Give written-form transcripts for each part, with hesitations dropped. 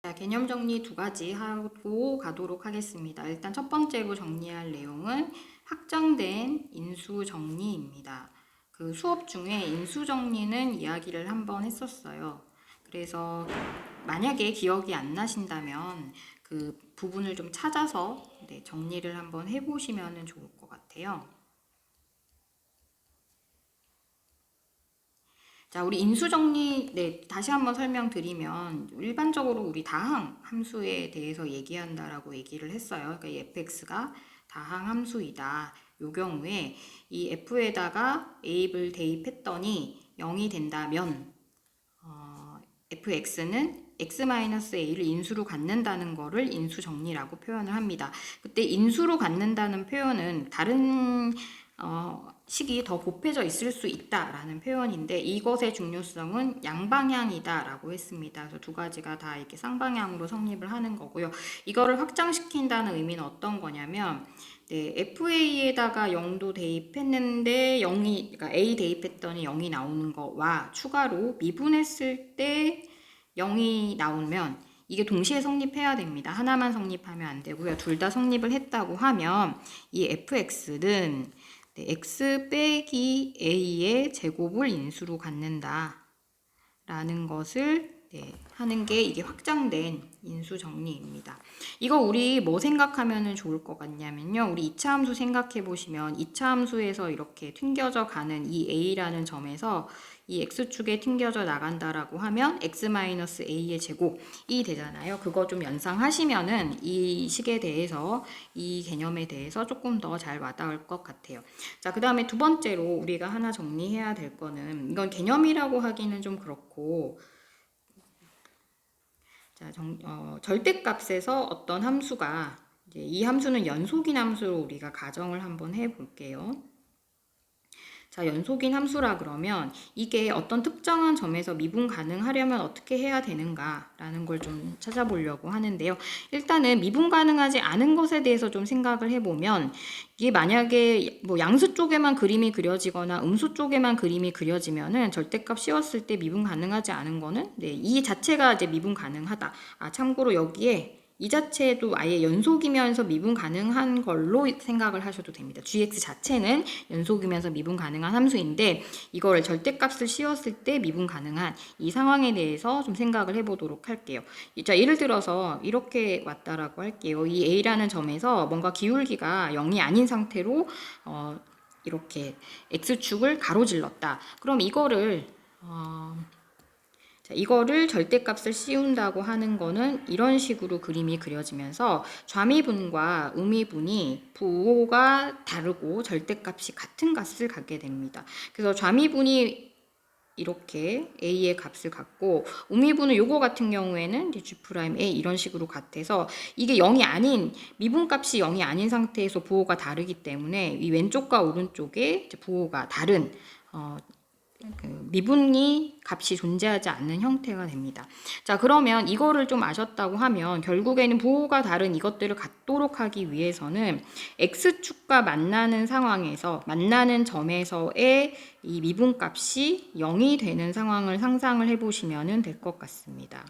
자, 개념 정리 두 가지 하고 가도록 하겠습니다. 일단 첫 번째로 정리할 내용은 확정된 인수 정리입니다. 그 수업 중에 인수 정리는 이야기를 한번 했었어요. 그래서 만약에 기억이 안 나신다면 그 부분을 좀 찾아서 정리를 한번 해보시면 좋을 것 같아요. 자, 우리 인수정리, 다시 한번 설명드리면, 일반적으로 우리 다항 함수에 대해서 얘기한다라고 얘기를 했어요. 그러니까 이 fx가 다항 함수이다. 요 경우에 이 f에다가 a를 대입했더니 0이 된다면, fx는 x-a를 인수로 갖는다는 거를 인수정리라고 표현을 합니다. 그때 인수로 갖는다는 표현은 다른 식이 더 곱해져 있을 수 있다라는 표현인데 이것의 중요성은 양방향이다라고 했습니다. 그래서 두 가지가 다 이렇게 쌍방향으로 성립을 하는 거고요. 이거를 확장시킨다는 의미는 어떤 거냐면 FA에다가 0도 대입했는데 0이 그러니까 A 대입했더니 0이 나오는 거와 추가로 미분했을 때 0이 나오면 이게 동시에 성립해야 됩니다. 하나만 성립하면 안 되고요. 둘 다 성립을 했다고 하면 이 fx는 x 빼기 a의 제곱을 인수로 갖는다 라는 것을 하는 게 이게 확장된 인수 정리입니다. 이거 우리 뭐 생각하면 좋을 것 같냐면요. 우리 2차 함수 생각해 보시면 2차 함수에서 이렇게 튕겨져 가는 이 a라는 점에서 이 x축에 튕겨져 나간다라고 하면 x-a의 제곱이 되잖아요. 그거 좀 연상하시면은 이 식에 대해서 이 개념에 대해서 조금 더 잘 와닿을 것 같아요. 자, 그 다음에 두 번째로 우리가 하나 정리해야 될 거는 이건 개념이라고 하기는 좀 그렇고 자, 절대값에서 어떤 함수가 이제 이 함수는 연속인 함수로 우리가 가정을 한번 해볼게요. 자, 연속인 함수라 그러면 이게 어떤 특정한 점에서 미분 가능하려면 어떻게 해야 되는가라는 걸 좀 찾아보려고 하는데요. 일단은 미분 가능하지 않은 것에 대해서 좀 생각을 해보면 이게 만약에 뭐 양수 쪽에만 그림이 그려지거나 음수 쪽에만 그림이 그려지면은 절대값 씌웠을 때 미분 가능하지 않은 거는 이 자체가 이제 미분 가능하다. 참고로 여기에 이 자체도 아예 연속이면서 미분 가능한 걸로 생각을 하셔도 됩니다. gx 자체는 연속이면서 미분 가능한 함수인데 이거를 절대값을 씌웠을 때 미분 가능한 이 상황에 대해서 좀 생각을 해보도록 할게요. 자, 예를 들어서 이렇게 왔다라고 할게요. 이 a라는 점에서 뭔가 기울기가 0이 아닌 상태로 이렇게 x축을 가로질렀다. 그럼 이거를 자, 이거를 절대값을 씌운다고 하는 거는 이런 식으로 그림이 그려지면서 좌미분과 우미분이 부호가 다르고 절대값이 같은 값을 갖게 됩니다. 그래서 좌미분이 이렇게 a의 값을 갖고 우미분은 요거 같은 경우에는 G'A 이런 식으로 같아서 이게 0이 아닌 미분값이 0이 아닌 상태에서 부호가 다르기 때문에 이 왼쪽과 오른쪽에 부호가 다른 미분이 값이 존재하지 않는 형태가 됩니다. 자, 그러면 이거를 좀 아셨다고 하면 결국에는 부호가 다른 이것들을 갖도록 하기 위해서는 x축과 만나는 상황에서 만나는 점에서의 이 미분값이 0이 되는 상황을 상상을 해보시면 될 것 같습니다.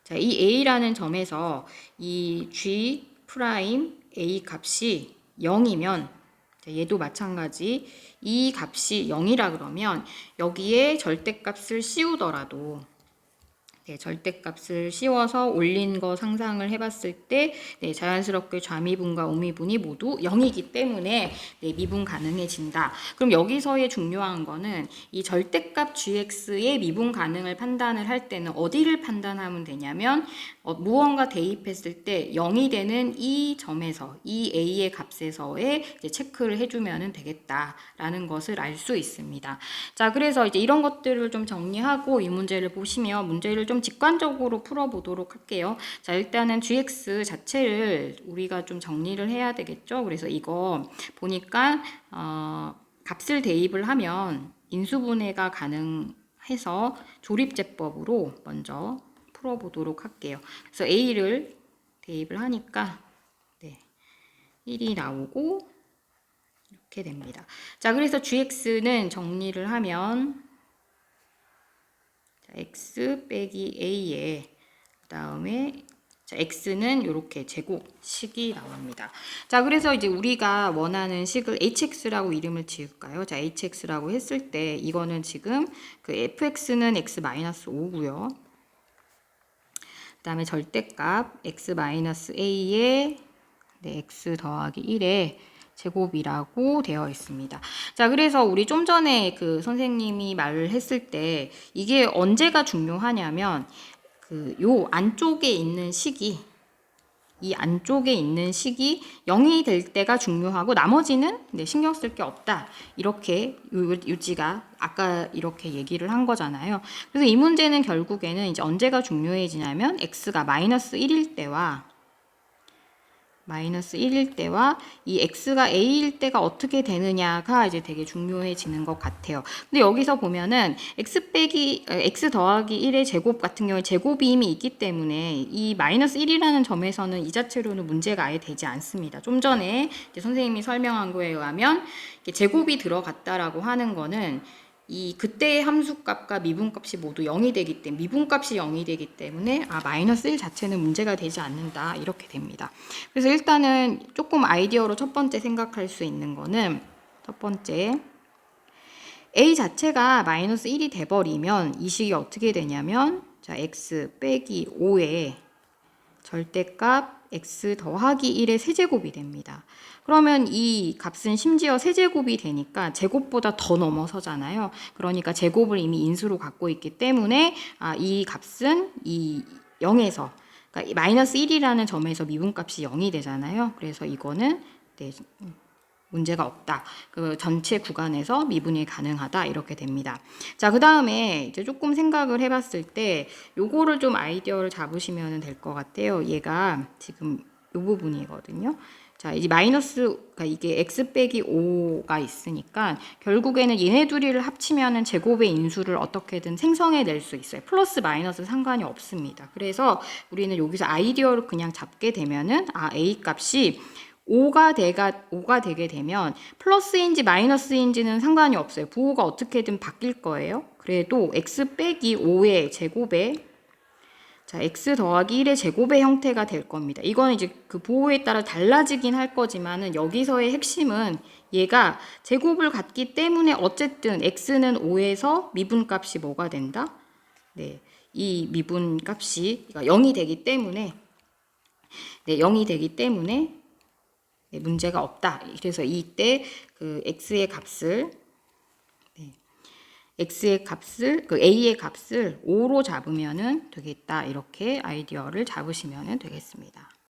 자, 이 a라는 점에서 이 G'A 값이 0이면 얘도 마찬가지 이 값이 0이라 그러면 여기에 절대값을 씌우더라도 절대값을 씌워서 올린 거 상상을 해봤을 때 자연스럽게 좌미분과 우미분이 모두 0이기 때문에 미분 가능해진다. 그럼 여기서의 중요한 거는 이 절대값 gx의 미분 가능을 판단을 할 때는 어디를 판단하면 되냐면 무언가 대입했을 때 0이 되는 이 점에서 이 a의 값에서의 체크를 해주면 되겠다라는 것을 알 수 있습니다. 자, 그래서 이제 이런 것들을 좀 정리하고 이 문제를 보시면 문제를 좀 직관적으로 풀어보도록 할게요. 자, 일단은 gx 자체를 우리가 좀 정리를 해야 되겠죠. 그래서 이거 보니까 값을 대입을 하면 인수분해가 가능해서 조립제법으로 먼저 풀어보도록 할게요. 그래서 a를 대입을 하니까 1이 나오고 이렇게 됩니다. 자, 그래서 gx는 정리를 하면 x 빼기 a에 다음에 자, x는 이렇게 제곱식이 나옵니다. 자, 그래서 이제 우리가 원하는 식을 hx라고 이름을 지을까요? 자, hx라고 했을 때 이거는 지금 그 fx는 x-5고요. 그 다음에 절대값 x-a에 x 더하기 1의 제곱이라고 되어 있습니다. 자, 그래서 우리 좀 전에 그 선생님이 말을 했을 때 이게 언제가 중요하냐면 그 요 안쪽에 있는 식이 이 안쪽에 있는 식이 0이 될 때가 중요하고 나머지는 신경 쓸 게 없다. 이렇게 유지가 아까 이렇게 얘기를 한 거잖아요. 그래서 이 문제는 결국에는 이제 언제가 중요해지냐면 x가 -1일 때와 -1일 때와 이 x가 a일 때가 어떻게 되느냐가 이제 되게 중요해지는 것 같아요. 근데 여기서 보면은 x 더하기 1의 제곱 같은 경우에 제곱이 이미 있기 때문에 이 -1이라는 점에서는 이 자체로는 문제가 아예 되지 않습니다. 좀 전에 이제 선생님이 설명한 거에 의하면 제곱이 들어갔다라고 하는 거는 이 그때의 함수값과 미분값이 모두 0이 되기 때문에 미분값이 0이 되기 때문에 -1 자체는 문제가 되지 않는다 이렇게 됩니다. 그래서 일단은 조금 아이디어로 첫 번째 생각할 수 있는 거는 첫 번째 a 자체가 -1이 돼버리면 이 식이 어떻게 되냐면 자 x 빼기 5에 절대값 x 더하기 1의 세제곱이 됩니다. 그러면 이 값은 심지어 세제곱이 되니까 제곱보다 더 넘어서잖아요. 그러니까 제곱을 이미 인수로 갖고 있기 때문에 이 값은 이 0에서 그러니까 -1이라는 점에서 미분값이 0이 되잖아요. 그래서 이거는 문제가 없다. 그 전체 구간에서 미분이 가능하다. 이렇게 됩니다. 자, 그 다음에 이제 조금 생각을 해봤을 때 요거를 좀 아이디어를 잡으시면 될 것 같아요. 얘가 지금 요 부분이거든요. 자, 이제 그러니까 이게 x 빼기 5가 있으니까 결국에는 얘네 둘이를 합치면은 제곱의 인수를 어떻게든 생성해 낼 수 있어요. 플러스 마이너스 상관이 없습니다. 그래서 우리는 여기서 아이디어를 그냥 잡게 되면은 a 값이 5가 되게 되면 플러스인지 마이너스인지는 상관이 없어요. 부호가 어떻게든 바뀔 거예요. 그래도 x 빼기 5의 제곱에 자, x 더하기 1의 제곱의 형태가 될 겁니다. 이거는 이제 그 부호에 따라 달라지긴 할 거지만은 여기서의 핵심은 얘가 제곱을 갖기 때문에 어쨌든 x는 5에서 미분값이 뭐가 된다? 네, 이 미분값이 0이 되기 때문에 0이 되기 때문에 문제가 없다. 그래서 이때 그 x의 값을 a의 값을 5로 잡으면은 되겠다. 이렇게 아이디어를 잡으시면 되겠습니다.